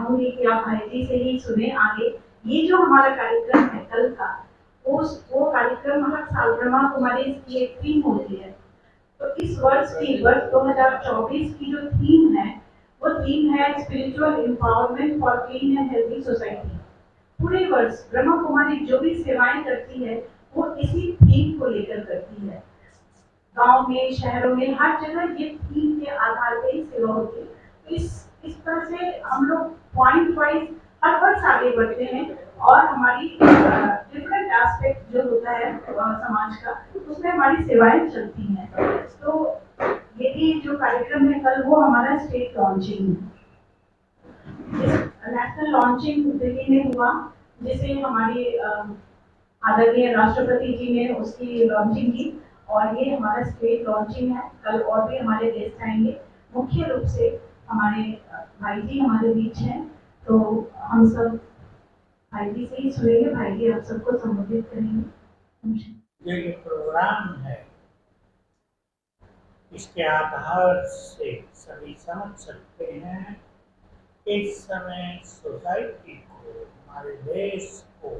चाहूंगी कि आप भाई जी से ही सुने आगे। ये जो हमारा कार्यक्रम है कल का, वो कार्यक्रम हर साल ब्रह्मा कुमारी की एक थीम होती है। तो इस वर्ष 2024 की जो थीम है, वो थीम है spiritual empowerment for clean and healthy society. पूरे वर्ष ब्रह्मा कुमारी जो भी सेवाएं करती है, वो इसी थीम को लेकर करती है। गांव में, शहरों में, हर जगह ये थीम के आधार पर ही सेवा होती है। तो इस तरह से हम लोग पॉइंट वाइज हर वर्ष आगे बढ़ते हैं और हमारी डिफरेंट एस्पेक्ट जो होता है समाज का, उसमें हमारी सेवाएं चलती हैं। तो ये भी जो कार्यक्रम है कल, वो हमारा स्टेट लॉन्चिंग है। नेशनल लॉन्चिंग दिल्ली में हुआ, जिसे हमारे आदरणीय राष्ट्रपति जी ने उसकी लॉन्चिंग की, और ये हमारा स्टेट लॉन्चिंग है। कल और भी हमारे गेस्ट आएंगे। मुख्य रूप से हमारे भाई जी हमारे बीच हैं, तो हम सब भाई जी से ही सुनेंगे। भाई जी आप सबको संबोधित करेंगे। ये प्रोग्राम है, इसके आधार से सभी समझ सकते हैं कि इस समय सोसाइटी को, हमारे देश को,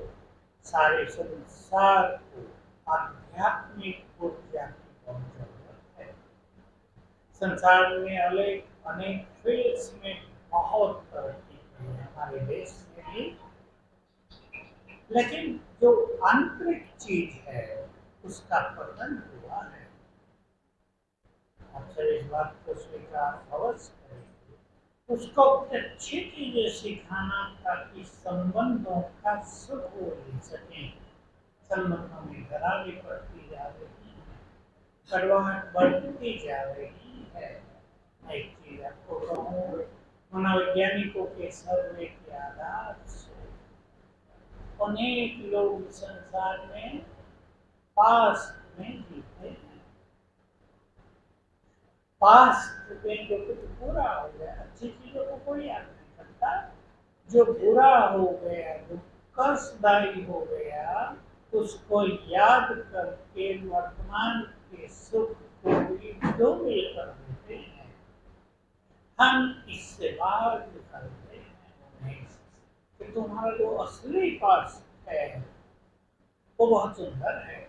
सारे संसार को आध्यात्मिक ऊर्जा की बहुत जरूरत है। संसार में अनेक फील्ड्स में बहुत तरक्की हुई है, हमारे देश में भी, लेकिन जो आंतरिक चीज है उसका पतन हुआ है। अक्सर इस बात को स्वीकार अवश्य करेंगे। उसको अच्छी चीजें सिखाना ताकि संबंधों का सुख वो ले सकें। संबंधों में दरारें पड़ती जा रही है, कड़वाहट बढ़ती जा रही है। एक चीज आपको कहूँ, मनोवैज्ञानिकों के सर्वे के आधार से अनेक लोग संसार में पास्ट में जीते हैं। पास्ट में जो कुछ बुरा हो गया, अच्छी चीजों को कोई याद नहीं करता। जो बुरा हो गया, जो कष्टदायी हो गया, उसको याद करके वर्तमान के सुख को भी डोबिल कर देते हैं। हम इससे बाहर निकलते हैं कि तुम्हारा जो असली पास्ट है वो बहुत सुंदर है।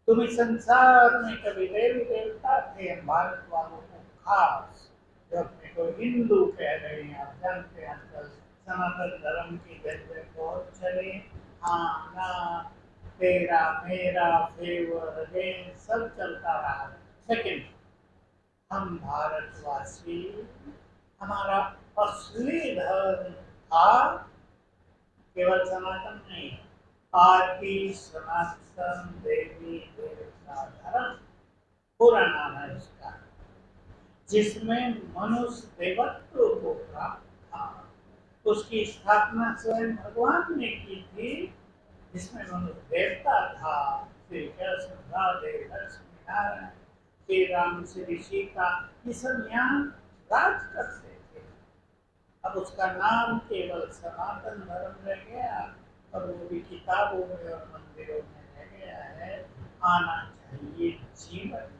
तुम इस संसार में कभी देवी देवता थे, भारत वालों को खास, जो अपने को हिंदू कह रहे हैं। आप जानते हैं आजकल सनातन धर्म की जगह बहुत चले, हाँ ना, तेरा मेरा, फेवर अगेंस्ट सब चलता रहा। लेकिन हम भारतवासी, हमारा असली धर्म था केवल सनातन नहीं, आदि सनातन देवी देवता धर्म पूरा नाम है इसका, जिसमें मनुष्य देवत्व को प्राप्त था। उसकी स्थापना स्वयं भगवान ने की थी, जिसमें मनुष्य देवता था। श्री कृष्ण, राधे, लक्ष्मी नारायण, श्री राम, श्री सीता, ये सब यहाँ राज करते थे। अब उसका नाम केवल सनातन धर्म रह गया, और वो भी किताबों में और मंदिरों में रह गया है। आना चाहिए जीवन में।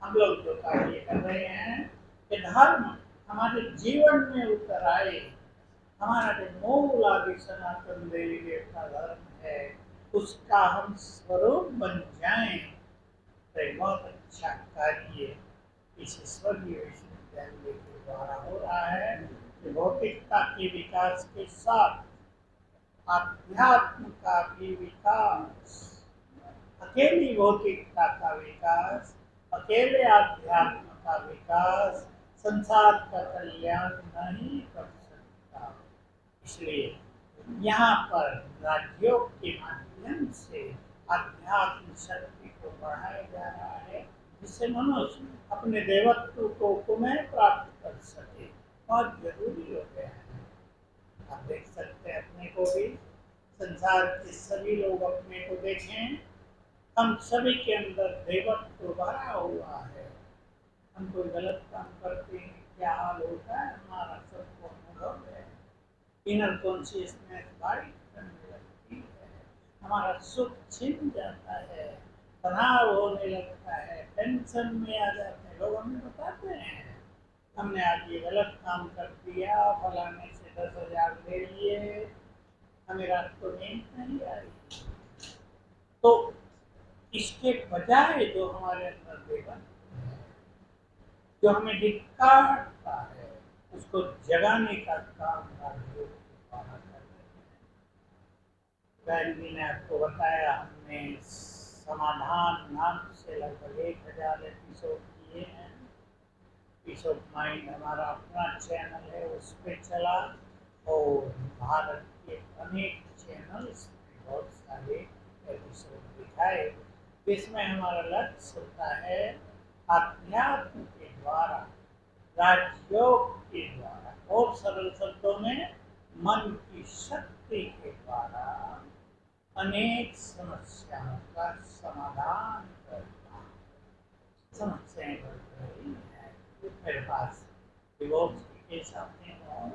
हम लोग जो कार्य कर रहे हैं कि धर्म हमारे जीवन में उतर आए। हमारा जो मूल आदि सनातन देवी देवता धर्म है, उसका हम स्वरूप बन जाएं, तो बहुत अच्छा कार्य इस ईश्वरीय विश्वविद्यालय के द्वारा हो रहा है कि भौतिकता के विकास के साथ आध्यात्म का भी विकास। अकेली भौतिकता का विकास, अकेले आध्यात्म का विकास संसार का कल्याण नहीं कर सकता। इसलिए यहाँ पर राजयोग के माध्यम से आध्यात्म शक्ति को बढ़ाया जा रहा है, जिससे मनुष्य अपने देवत्व को पुनः प्राप्त कर सके। बहुत जरूरी हो गया है। आप देख सकते हैं अपने को भी, संसार के सभी लोग अपने को देखें, हम सभी के अंदर देवत्व भरा हुआ है। हम कोई गलत काम करते हैं, क्या हाल होता है हमारा, सबको अनुभव है। इनर कॉन्शियसनेस भारी करने लगती है, हमारा सुख छिन जाता है, तनाव होने लगता है, टेंशन में आ जाते हैं। लोग हमें बताते हैं हमने आज ये गलत काम कर दिया, फलाने से 10,000 ले लिए, हमें रात को नींद नहीं आई। तो इसके बजाय जो हमारे अंदर देवन है, जो हमें दिखाता है, उसको जगाने का काम राजयोग द्वारा कर रहे हैं। बहन जी ने आपको बताया, हमने समाधान नाम से लगभग 1,000 एपिसोड किए हैं। पीस ऑफ माइंड हमारा अपना चैनल है, उस पर चला, और भारत के अनेक चैनल्स में बहुत सारे एपिसोड दिखाए। इसमें हमारा लक्ष्य होता है अध्यात्म के द्वारा, राजयोग के द्वारा, और सरल शब्दों में मन की शक्ति के द्वारा अनेक समस्याओं का समाधान करना। समस्याएं बढ़ रही हैं, मेरे पास डिवोर्स के केस आते हैं,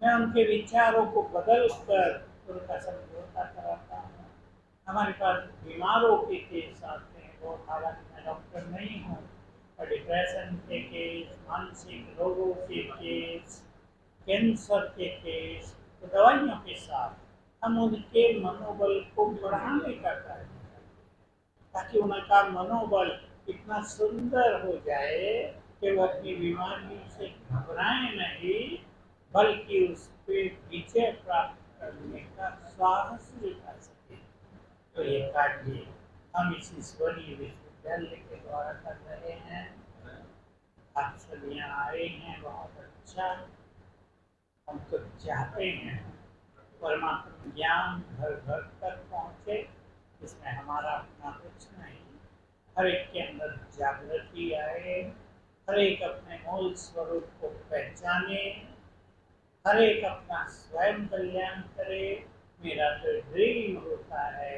मैं उनके विचारों को बदल कर उनका समझौता कराता हूँ। हमारे पास बीमारों के केस आते हैं, वो हालांकि मैं डॉक्टर नहीं हूँ, और डिप्रेशन के केस, मानसिक रोगों के केस, कैंसर के केस, तो दवाइयों के साथ हम उनके मनोबल को बढ़ाने का कार्य करें, ताकि उनका मनोबल इतना सुंदर हो जाए कि वो अपनी बीमारी से घबराए नहीं, बल्कि उस पर विजय प्राप्त करने का साहस दिखा सके। तो ये कार्य हम इस ईश्वरीय विश्वविद्यालय के द्वारा कर रहे हैं। आप सब यहाँ आए हैं, बहुत अच्छा। हम तो चाहते हैं परमात्मा ज्ञान घर घर तक पहुँचे, इसमें हमारा अपना कुछ नहीं। हर एक के अंदर जागृति आए, हर एक अपने मूल स्वरूप को पहचाने, हर एक अपना स्वयं कल्याण करे। मेरा तो ड्रीम होता है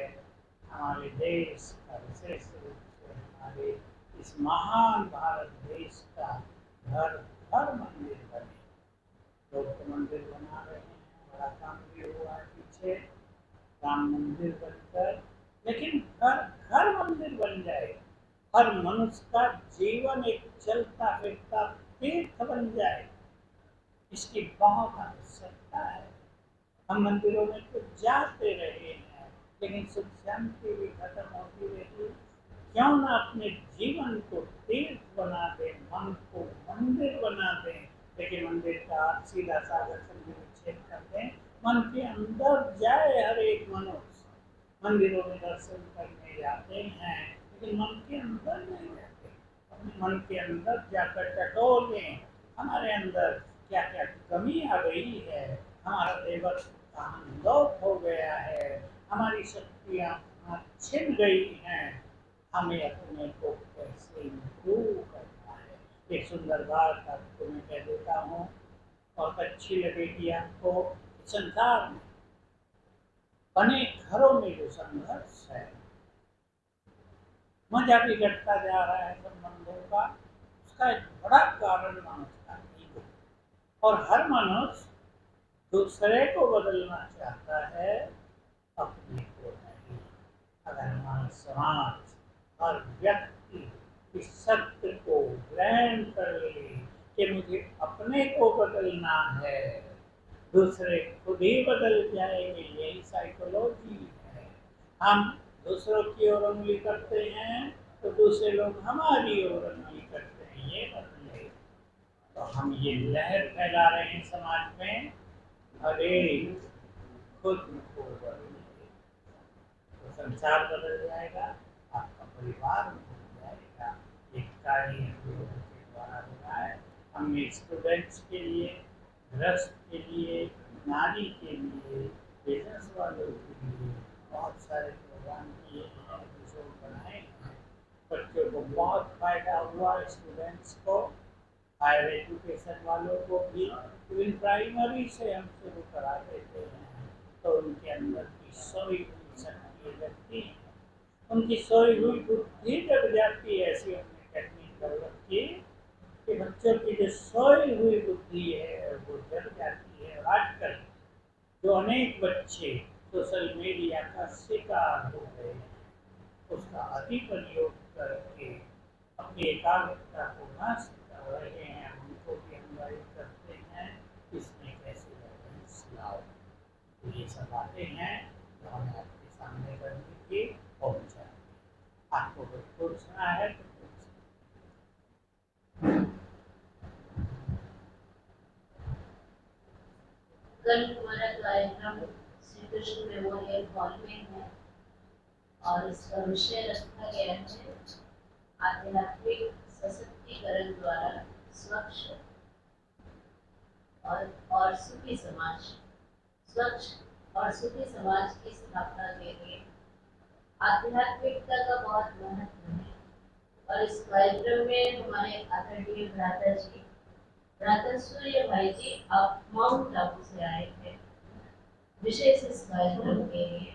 हमारे देश का, विशेष रूप से हमारे इस महान भारत देश का घर घर मंदिर बने। लोग तो मंदिर बना रहे हैं, बड़ा काम भी हुआ है पीछे, राम मंदिर बनकर, लेकिन घर घर मंदिर बन जाए, हर मनुष्य का जीवन एक चलता फिरता तीर्थ बन जाए, इसकी बहुत आवश्यकता है। हम मंदिरों में तो जाते रहे हैं, लेकिन सुख शांति भी खत्म होती रही। क्यों ना अपने जीवन को तीर्थ बना दें, मन को मंदिर बना दें, लेकिन मंदिर का सीधा साधा विच्छेद कर दें। मन के अंदर जाए हर एक मनुष्य। मंदिरों में दर्शन करने जाते हैं, लेकिन मन के अंदर नहीं जाते। अपने मन के अंदर जाकर टटोलें, हमारे अंदर क्या क्या कमी आ गई है, हमारा देवत्व कहाँ लोप हो गया है, हमारी शक्तियाँ छिन गई हैं, हमें अपने को कैसे इम्प्रूव करना है। एक सुंदर बात आपको मैं कह देता हूँ, बहुत अच्छी लगेगी आपको। संसार में अनेक घरों में जो संघर्ष है, मजा बिगड़ता जा रहा है संबंधों का, उसका एक बड़ा कारण मनुष्य का ईगो। और हर मनुष्य दूसरे को बदलना चाहता है, अपने को नहीं। अगर हमारा समाज, हर व्यक्ति इस सत्य को ग्रहण कर ले कि मुझे अपने को बदलना है, दूसरे खुद ही बदल जाएंगे, यही साइकोलॉजी है। हम दूसरों की ओर उंगली करते हैं तो दूसरे लोग हमारी ओर उंगली करते हैं, ये बदले। तो हम ये लहर फैला रहे हैं समाज में, अरे खुद को बदलिए तो संसार बदल जाएगा, आपका परिवार बदल जाएगा। एक कार्य के द्वारा हो रहा है। हमने स्टूडेंट्स के लिए, गृहस्थ के लिए, नारी के लिए, बिजनेस वालों के लिए बहुत सारे प्रोग्राम किए हैं, एपिसोड बनाए हैं। बच्चों को बहुत फायदा हुआ, स्टूडेंट्स को, हायर एजुकेशन वालों को भी। इवन प्राइमरी से हम शुरू करा देते हैं, तो उनके अंदर की सोई हुई शक्ति लगती है, उनकी सोई हुई बुद्धि जग जाती है। ऐसी हमने टेक्निक डेवलप की कि बच्चों की जो सोई हुई बुद्धि है वो जग जाती है। आजकल जो अनेक बच्चे सोशल मीडिया का शिकार हो गए हैं, उसका अति प्रयोग करके अपनी एकाग्रता को नष्ट कर रहे हैं, उनको भी अनुवादित करते हैं, इसमें कैसे तो ये सब बातें हैं जो हमें आपके सामने करनी थी और आपको बिल्कुल सुना है तो कल हमारा कार्यक्रम श्री कृष्ण मेमोरियल हॉल में है और इसका विषय रखा गया है आध्यात्मिक सशक्तिकरण द्वारा स्वच्छ और सुखी समाज। स्वच्छ और सुखी समाज की स्थापना के लिए आध्यात्मिकता का बहुत महत्व है और इस कार्यक्रम में हमारे आदरणीय भ्राता सूर्य भाई जी आप माउंट आबू से आए थे विशेष इस कार्यक्रम के लिए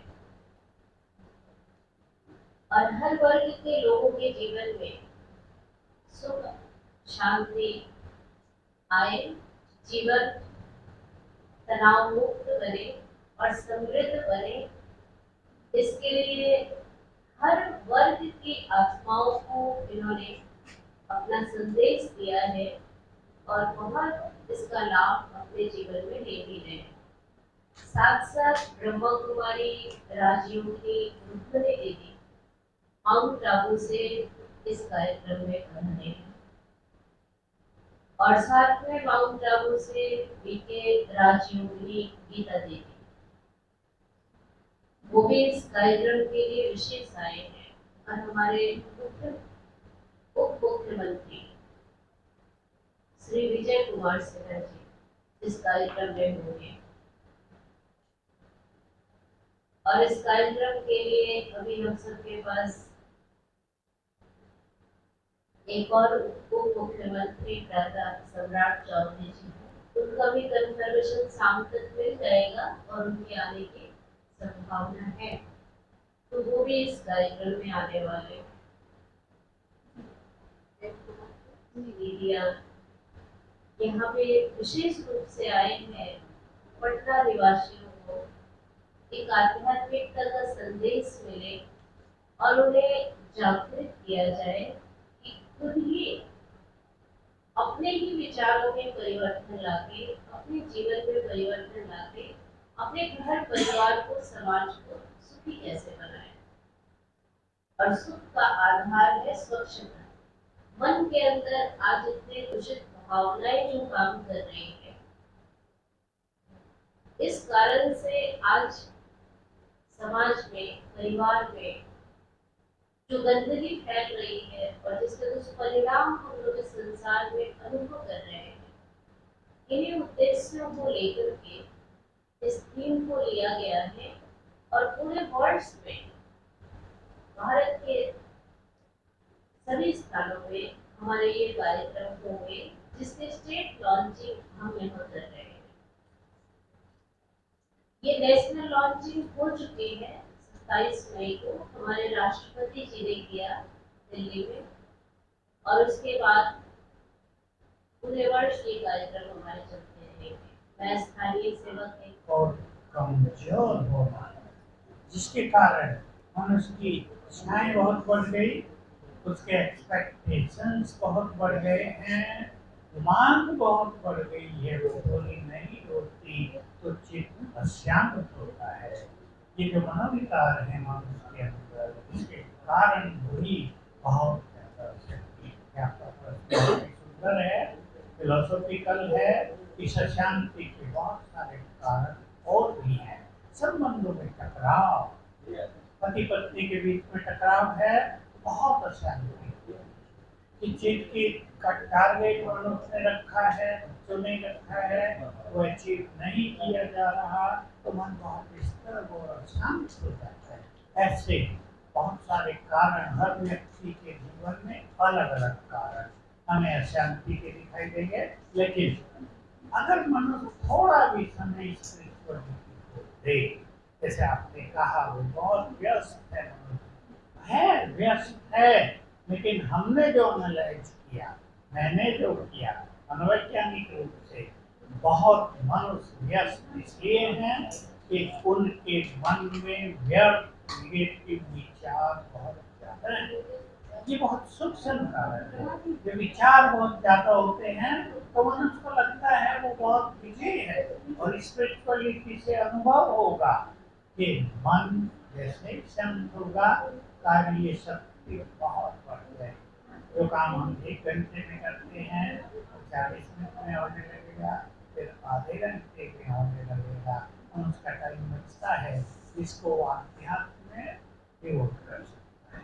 और हर वर्ग के लोगों के जीवन में सुख शांति आए, जीवन तनाव मुक्त बने और समृद्ध बने, इसके लिए हर वर्ग की आत्माओं को इन्होंने अपना संदेश दिया है और बहुत इसका लाभ अपने जीवन में ले भी रहे हैं। साथ साथ ब्रह्मा कुमारी राजयोगिनी रुक्मिणी देवी माउंट आबू से इस कार्यक्रम में कर रहे हैं और साथ में माउंट आबू से बीके राजयोगिनी गीता देवी वो भी इस कार्यक्रम के लिए विशेष आए हैं और हमारे उप मुख्यमंत्री श्री विजय कुमार सिन्हा जी इस कार्यक्रम में होंगे और इस कार्यक्रम के लिए अभी हम सबके पास एक और उप मुख्यमंत्री दादा सम्राट चौधरी जी हैं। उनका भी कंफर्मेशन शाम तक मिल जाएगा और उनके आने की संभावना है तो वो भी इस कार्यक्रम में आने वाले मीडिया यहाँ पे विशेष रूप से आए हैं पटना निवासियों को एक आध्यात्मिकता का संदेश मिले और उन्हें जागृत किया जाए कि खुद ही अपने ही विचारों में परिवर्तन लाके अपने जीवन में परिवर्तन लाके अपने घर परिवार को समाज को सुखी कैसे बनाए और सुख का आधार है स्वच्छता। मन के अंदर आज इतने दूषित भावनाएं जो काम कर रही है इस कारण से आज समाज में परिवार में जो गंदगी फैल रही है और जिसके दुष्परिणाम हम लोग इस संसार में अनुभव कर रहे हैं इन्हीं उद्देश्यों को लेकर के इस थीम को लिया गया है और पूरे वर्ष में भारत के सभी स्थानों में हमारे ये कार्यक्रम होंगे जिसके स्टेट लॉन्चिंग हम यहाँ कर रहे हैं। ये नेशनल लॉन्चिंग हो चुकी है 27 मई को हमारे राष्ट्रपति जी ने किया दिल्ली में और उसके बाद पूरे वर्ष ये कार्यक्रम हमारे चलते रहेंगे। मैं स्थानीय सेवक एक और कमजोर होना जिसके कारण मनुष्य की इच्छाएं बहुत बढ़ गई उसके एक्सपेक्टेशंस बहुत बढ़ गए हैं मांग बहुत बढ़ गई है वो पूरी नहीं होती तो चित्त अशांत होता है। ये जो मनोविकार है मनुष्य के अंदर इसके कारण भी बहुत सुंदर है फिलोसॉफिकल है इस अशांति के बहुत सारे कारण और भी हैं। संबंधों में टकराव पति पत्नी के बीच में टकराव है बहुत अशांति कि चीज की टारगेट मनुष्य ने रखा है जो नहीं रखा है वो अचीव नहीं किया जा रहा तो मन बहुत डिस्टर्ब और अशांत हो जाता है। ऐसे बहुत सारे कारण हर व्यक्ति के जीवन में अलग अलग कारण हमें अशांति के दिखाई देंगे लेकिन अगर मनुष्य थोड़ा भी समय स्पिरिचुअलिटी को दे जैसे आपने कहा वो बहुत व्यस्त है व्यस्त है लेकिन हमने जो एनालाइज किया मैंने जो किया मनोवैज्ञानिक रूप से बहुत मनुष्य व्यस्त इसलिए हैं कि उनके मन में व्यर्थ नेगेटिव विचार बहुत ज्यादा है ये बहुत सूक्ष्म कारण है। जो विचार बहुत ज्यादा होते हैं तो मनुष्य को लगता है वो बहुत विजय है, और स्पिरिचुअलिटी से अनुभव होगा कि मन जैसे शांत होगा, कार्य शक्ति बहुत बढ़ जाएगी। जो काम हम 1 घंटे में करते हैं 40 मिनट में होने लगेगा, फिर आधे घंटे में होने लगेगा, और उसका टाइम बचता है, इसको अध्यात्म में प्रयोग कर सकता है।